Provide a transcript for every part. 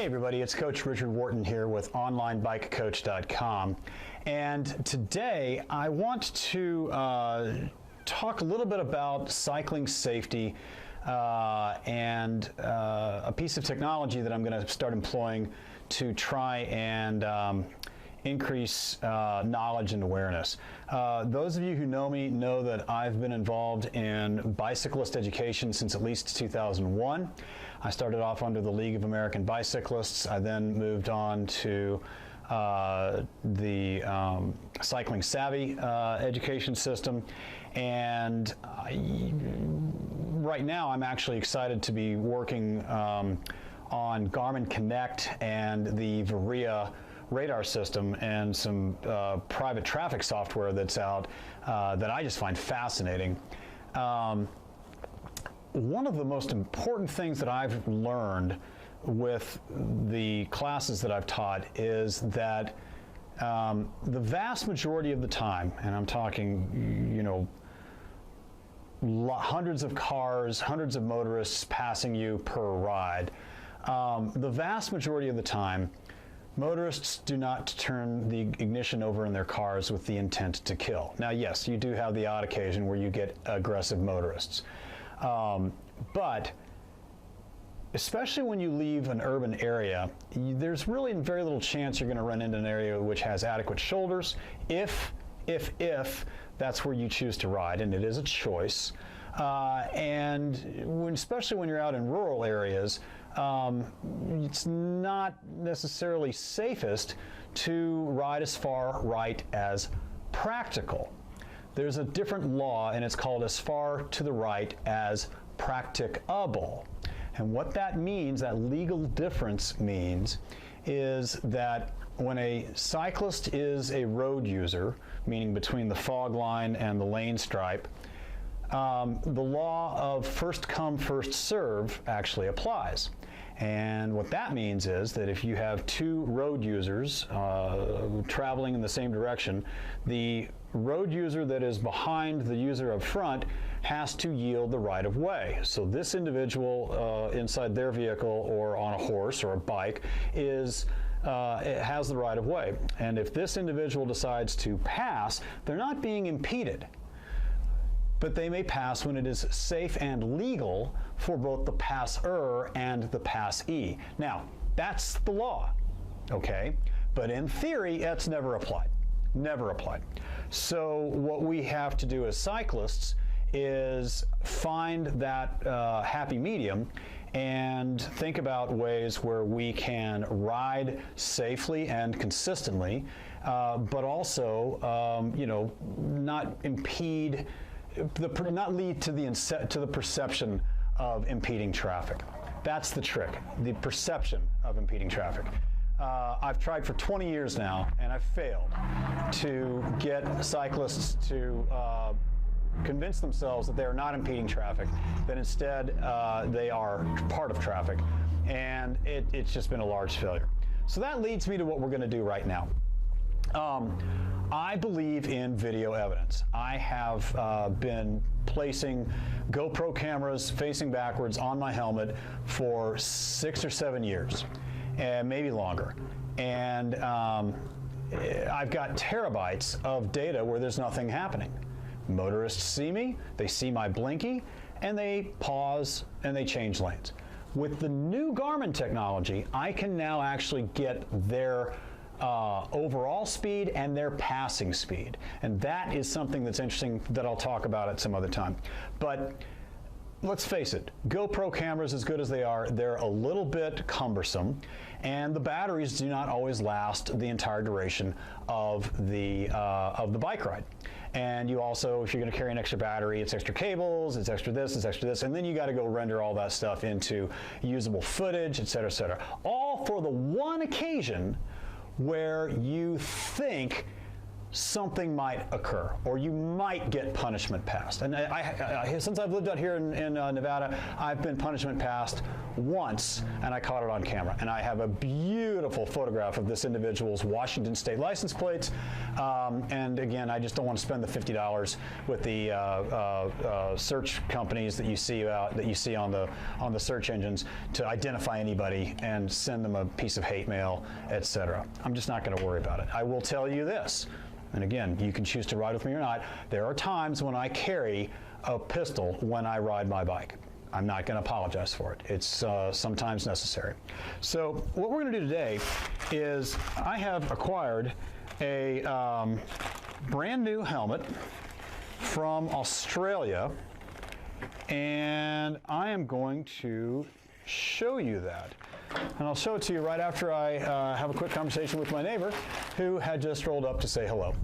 Hey everybody, it's Coach Richard Wharton here with OnlineBikeCoach.com, and today I want to talk a little bit about cycling safety and a piece of technology that I'm going to start employing to try and increase knowledge and awareness. Those of you who know me know that I've been involved in bicyclist education since at least 2001. I started off under the League of American Bicyclists. I then moved on to the Cycling Savvy education system, and right now I'm actually excited to be working on Garmin Connect and the Varia radar system and some private traffic software that's out that I just find fascinating. One of the most important things that I've learned with the classes that I've taught is that the vast majority of the time, and I'm talking, you know, hundreds of cars, hundreds of motorists passing you per ride, the vast majority of the time, motorists do not turn the ignition over in their cars with the intent to kill. Now, yes, you do have the odd occasion where you get aggressive motorists. But especially when you leave an urban area, there's really very little chance you're going to run into an area which has adequate shoulders if that's where you choose to ride, and it is a choice. Especially when you're out in rural areas, it's not necessarily safest to ride as far right as practical. There's a different law, and it's called as far to the right as practicable. And what that means, that legal difference means, is that when a cyclist is a road user, meaning between the fog line and the lane stripe, the law of first come, first serve actually applies. And what that means is that if you have two road users traveling in the same direction, the road user that is behind the user up front has to yield the right of way. So this individual inside their vehicle or on a horse or a bike it has the right of way. And if this individual decides to pass, they're not being impeded, but they may pass when it is safe and legal for both the passer and the passee. Now, that's the law, okay? But in theory, that's never applied. Never applied. So what we have to do as cyclists is find that happy medium and think about ways where we can ride safely and consistently, but also, you know, not impede, not lead to the perception of impeding traffic. That's the trick, the perception of impeding traffic. I've tried for 20 years now, and I've failed to get cyclists to convince themselves that they are not impeding traffic, that instead they are part of traffic, and it's just been a large failure. So that leads me to what we're going to do right now. I believe in video evidence. I have been placing GoPro cameras facing backwards on my helmet for 6 or 7 years, and maybe longer. And I've got terabytes of data where there's nothing happening. Motorists see me, they see my blinky, and they pause and they change lanes. With the new Garmin technology, I can now actually get their overall speed and their passing speed. And that is something that's interesting that I'll talk about at some other time. But let's face it, GoPro cameras, as good as they are, they're a little bit cumbersome, and the batteries do not always last the entire duration of the bike ride. And you also, if you're going to carry an extra battery, it's extra cables, it's extra this, and then you got to go render all that stuff into usable footage, et cetera, all for the one occasion where you think something might occur, or you might get punishment passed. And since I've lived out here in Nevada, I've been punishment passed once, and I caught it on camera. And I have a beautiful photograph of this individual's Washington State license plates. And again, I just don't want to spend the $50 with the search companies that you see on the search engines to identify anybody and send them a piece of hate mail, etc. I'm just not going to worry about it. I will tell you this. And again, you can choose to ride with me or not. There are times when I carry a pistol when I ride my bike. I'm not going to apologize for it. It's sometimes necessary. So what we're going to do today is I have acquired a brand new helmet from Australia, and I am going to show you that. And I'll show it to you right after I have a quick conversation with my neighbor who had just rolled up to say hello.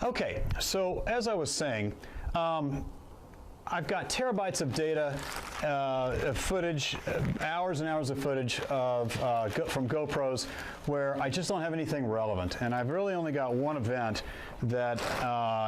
Okay, so as I was saying, I've got terabytes of data, footage, hours and hours of footage from GoPros where I just don't have anything relevant. And I've really only got one event that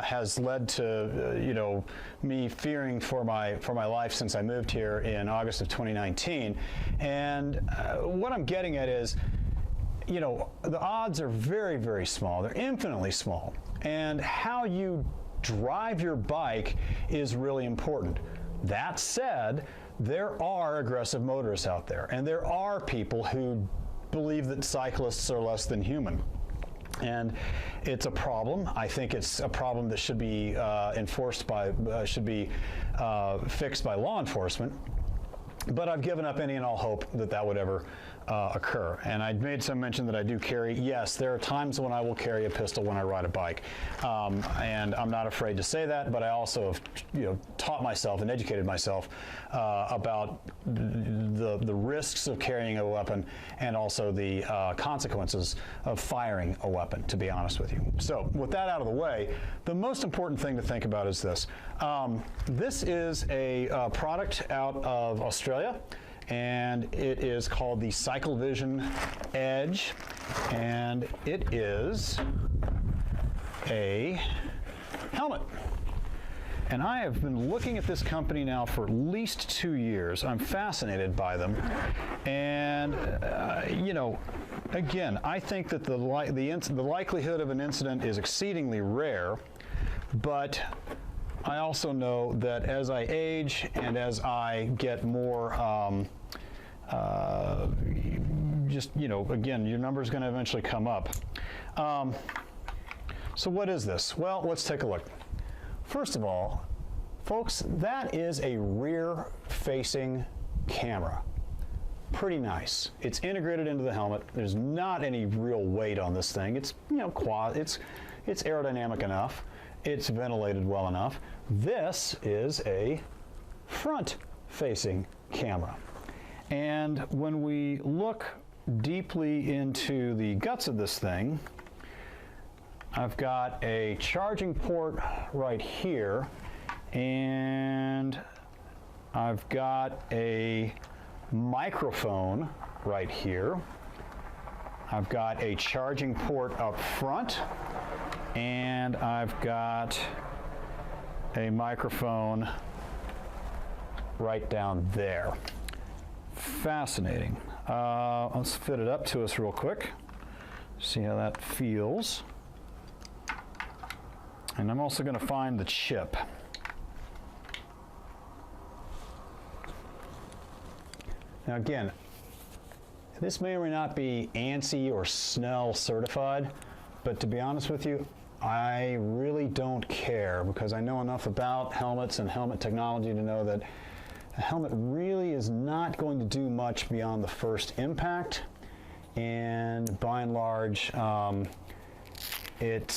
has led to me fearing for my life since I moved here in August of 2019. And what I'm getting at is, the odds are very, very small. They're infinitely small. And how you drive your bike is really important. That said, there are aggressive motorists out there, and there are people who believe that cyclists are less than human. And it's a problem. I think it's a problem that should be fixed by law enforcement. But I've given up any and all hope that that would ever occur. And I made some mention that I do carry. Yes, there are times when I will carry a pistol when I ride a bike, and I'm not afraid to say that. But I also have, taught myself and educated myself about the risks of carrying a weapon and also the consequences of firing a weapon. To be honest with you. So, with that out of the way, the most important thing to think about is this. This is a product out of Australia, and it is called the Cyclevision Edge, and it is a helmet. And I have been looking at this company now for at least 2 years. I'm fascinated by them, and again, I think that the likelihood of an incident is exceedingly rare, but I also know that as I age and as I get more, again, your number is going to eventually come up. So what is this? Well, let's take a look. First of all, folks, that is a rear-facing camera. Pretty nice. It's integrated into the helmet. There's not any real weight on this thing. It's it's aerodynamic enough. It's ventilated well enough. This is a front-facing camera. And when we look deeply into the guts of this thing, I've got a charging port right here, and I've got a microphone right here. I've got a charging port up front, and I've got a microphone right down there. Fascinating. Let's fit it up to us real quick. See how that feels. And I'm also going to find the chip. Now again, this may or may not be ANSI or Snell certified, but to be honest with you, I really don't care, because I know enough about helmets and helmet technology to know that a helmet really is not going to do much beyond the first impact, and by and large, it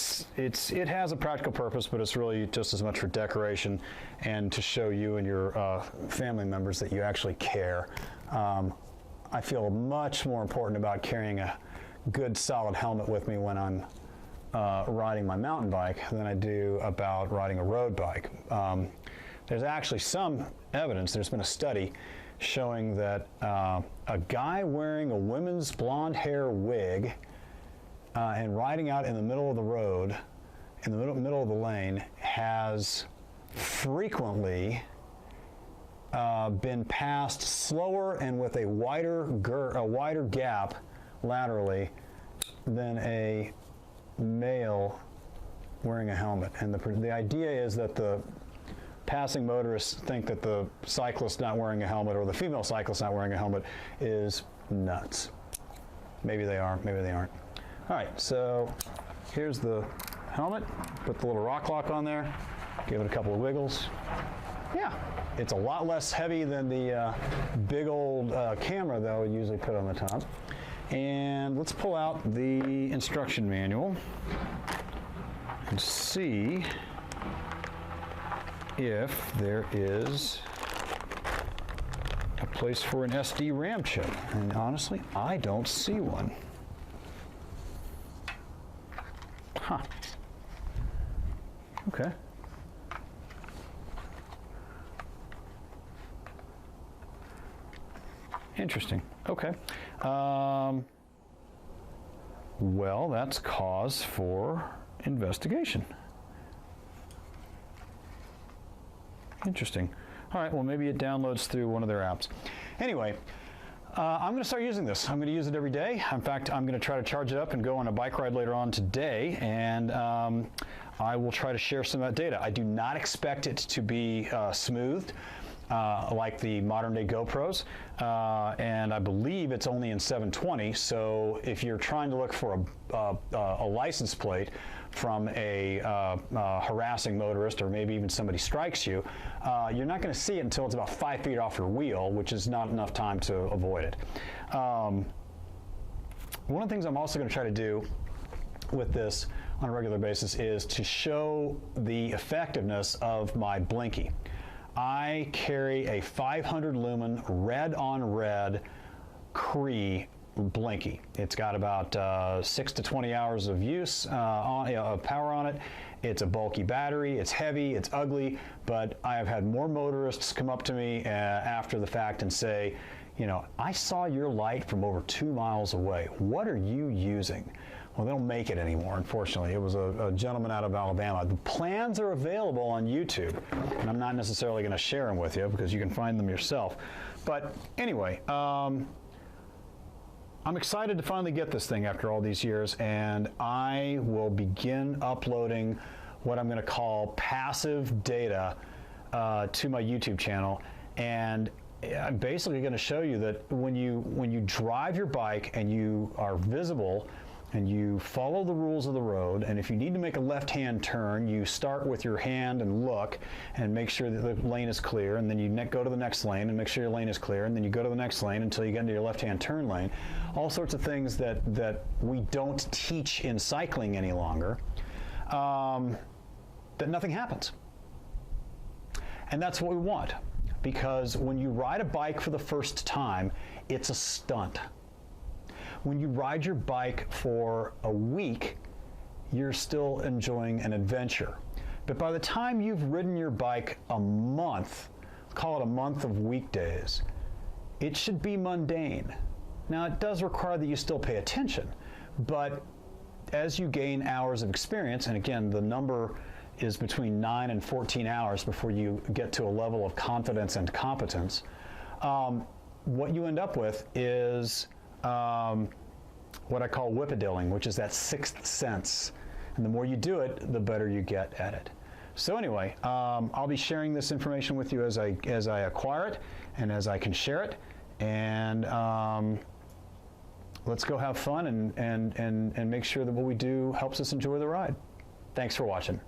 has a practical purpose, but it's really just as much for decoration and to show you and your family members that you actually care. I feel much more important about carrying a good solid helmet with me when I'm riding my mountain bike than I do about riding a road bike. There's actually some evidence, there's been a study showing that a guy wearing a women's blonde hair wig and riding out in the middle of the road, in the middle of the lane, has frequently been passed slower and with a wider gap laterally than a male wearing a helmet. And the idea is that the passing motorists think that the cyclist not wearing a helmet, or the female cyclist not wearing a helmet, is nuts. Maybe they are, maybe they aren't. All right, so here's the helmet. Put the little rock lock on there. Give it a couple of wiggles. Yeah, it's a lot less heavy than the big old camera that I would usually put on the top. And let's pull out the instruction manual and see if there is a place for an SD RAM chip. And honestly, I don't see one. Huh. Okay. Interesting. Okay. Well, that's cause for investigation. Interesting. All right, well, maybe it downloads through one of their apps. Anyway, I'm going to start using this. I'm going to use it every day. In fact, I'm going to try to charge it up and go on a bike ride later on today, and I will try to share some of that data. I do not expect it to be smoothed like the modern day GoPros, and I believe it's only in 720, so if you're trying to look for a license plate from a harassing motorist, or maybe even somebody strikes you, you're not going to see it until it's about 5 feet off your wheel, which is not enough time to avoid it. One of the things I'm also going to try to do with this on a regular basis is to show the effectiveness of my blinky. I carry a 500 lumen red on red Cree blinky. It's got about 6 to 20 hours of use of power on it. It's a bulky battery, it's heavy, it's ugly, but I have had more motorists come up to me after the fact and say, you know, I saw your light from over 2 miles away. What are you using? Well, they don't make it anymore, unfortunately. It was a gentleman out of Alabama. The plans are available on YouTube, and I'm not necessarily going to share them with you because you can find them yourself. But anyway, I'm excited to finally get this thing after all these years, and I will begin uploading what I'm going to call passive data to my YouTube channel. And I'm basically going to show you that when you drive your bike and you are visible and you follow the rules of the road, and if you need to make a left-hand turn, you start with your hand and look and make sure that the lane is clear, and then you go to the next lane and make sure your lane is clear, and then you go to the next lane until you get into your left-hand turn lane. All sorts of things that we don't teach in cycling any longer, that nothing happens. And that's what we want, because when you ride a bike for the first time, it's a stunt. When you ride your bike for a week, you're still enjoying an adventure. But by the time you've ridden your bike a month, call it a month of weekdays, it should be mundane. Now, it does require that you still pay attention, but as you gain hours of experience, and again, the number is between 9 and 14 hours before you get to a level of confidence and competence, what you end up with is what I call whippadilling, which is that sixth sense. And the more you do it, the better you get at it. So anyway, I'll be sharing this information with you as I acquire it and as I can share it. And let's go have fun and make sure that what we do helps us enjoy the ride. Thanks for watching.